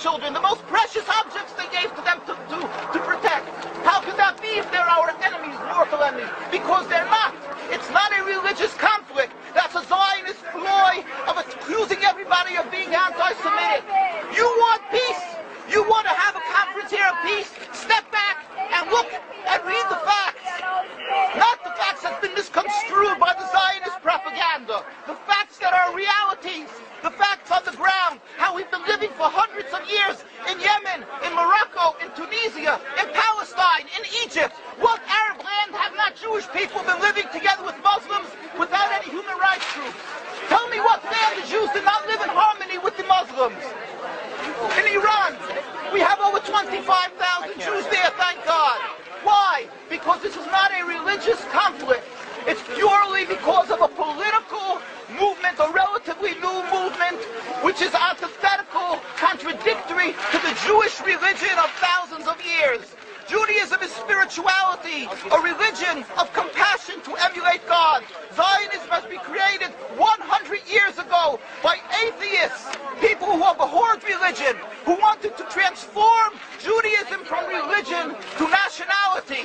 children, the most precious objects they gave to them to protect. How could that be if they're our enemies, mortal enemies? Because they're not. It's not a religious conflict. That's a Zionist ploy of accusing everybody of being anti-Semitic. You want peace? You want to have a conference here of peace? Step back and look and read the facts. Not the facts that's been misconstrued by the Zionist propaganda. The facts that are realities. The facts on the ground. How we've been living for hundreds of years in Yemen, in Morocco, in Tunisia, in Palestine, in Egypt. What Arab land have not Jewish people been living together with Muslims without any human rights groups? Tell me what land the Jews did not live in harmony with the Muslims. In Iran, we have over 25,000 Jews there, thank God. Why? Because this is not a religious conflict. It's purely because of a political movement, a relatively new movement, which is antithetical, contradictory to the Jewish religion of thousands of years. Judaism is spirituality, a religion of compassion to emulate God. Zionism must be created 100 years ago by atheists, people who have abhorred religion, who wanted to transform Judaism from religion to nationality,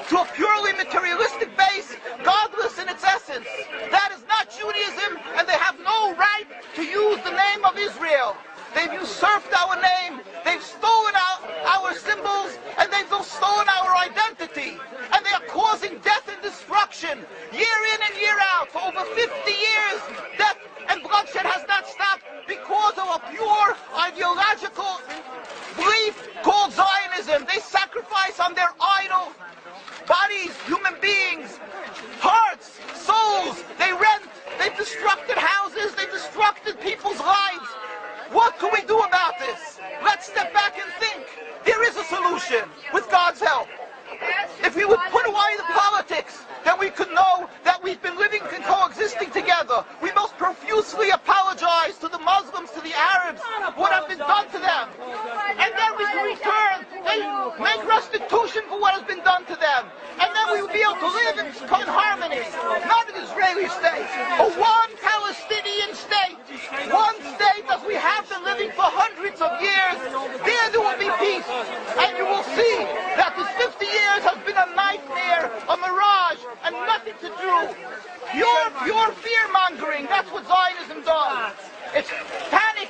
to a purely materialistic base, godless in its essence. That is not Judaism, and they have no right to use the name of Israel. They've usurped our name, they've stolen our symbols, and they've stolen our identity. And they are causing death and destruction year in and year out. For over 50 years, death and bloodshed has not stopped because of a pure ideological belief called Zionism. They sacrifice on their idol bodies, human beings, hearts, souls. They rent, they've destructed houses, they've destructed people's lives. What can we do about this? Let's step back and think. There is a solution with God's help. If we would put away the politics, then we could know that we've been living and coexisting together. We most profusely apologize to the Muslims, to the Arabs, what has been done to them. And then we can return and make restitution for what has been done to them. And then we will be able to live in harmony. Not an Israeli state, but one Palestinian state. One state as we have been living for hundreds of years. There will be peace. And you will see that this 50 years has been a nightmare, a mirage, and nothing to do. Your fear-mongering, that's what Zionism does. It's panic,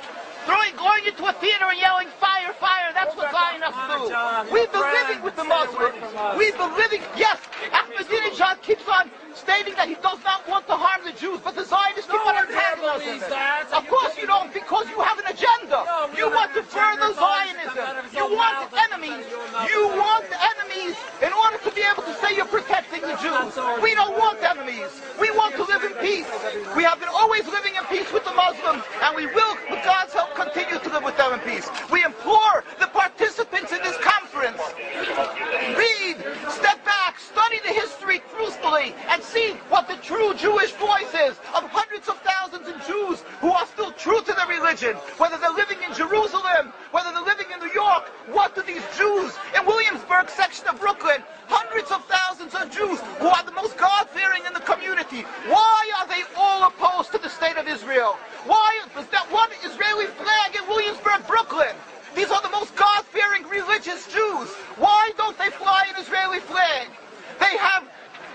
going into a theater and yelling, fire, fire, that's what Zionists do. We've been living with the Muslims. We've been living, yes, Ahmadinejad keeps on stating that he does not want to harm the Jews, but the Zionists keep on antagonizing them. Of course you don't, because you have an agenda. You want to further Zionism. You want enemies. You want enemies in order to be able to say you're protecting the Jews. We don't want enemies. We want to live in peace. We have been always living in peace with the Muslims, and we will, with God's help, continue to live with them in peace. We implore the participants in this conference, read, step back, study the history truthfully, and see what the true Jewish voice is of hundreds of thousands of Jews who are still true to their religion, whether they're living in Jerusalem, whether they're living in New York. What do these Jews in Williamsburg section of Brooklyn, hundreds of thousands of Jews who are the most God-fearing in the community, why are they all opposed to the state of Israel? Why is that one Israeli flag in Williamsburg, Brooklyn? These are the most God-fearing religious Jews. Why don't they fly an Israeli flag? They have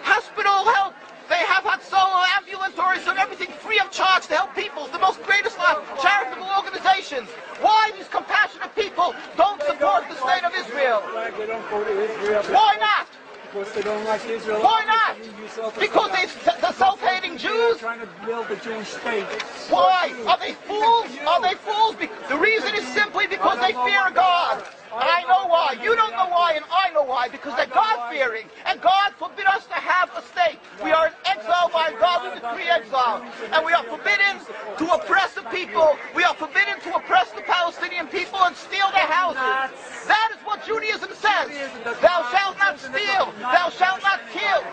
hospital help. They have Hatzolah, ambulatories, and everything free of charge to help people. The most greatest charitable organizations. Why these compassionate people don't support the state of Israel? They don't go to Israel. Why not? Because they don't like Israel. Why not? Because the self-hating Jews? Trying to build a Jewish state. Why? Are they fools? Are they fools? The reason is simply because they fear God. And I know why. You don't know why, and I know why. Because they're God-fearing. And God forbid us to have a state. We are in exile by God. We decree exile. And we are forbidden to oppress the people. We are forbidden to oppress the Palestinian people and steal their houses. That is what Judaism says. Thou shalt not steal. Thou shalt not kill.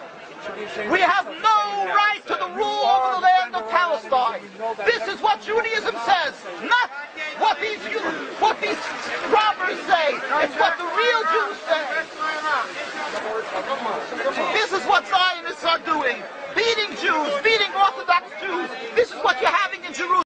We have no right to the rule over the land of Palestine. This is what Judaism says, not what these robbers say. It's what the real Jews say. This is what Zionists are doing.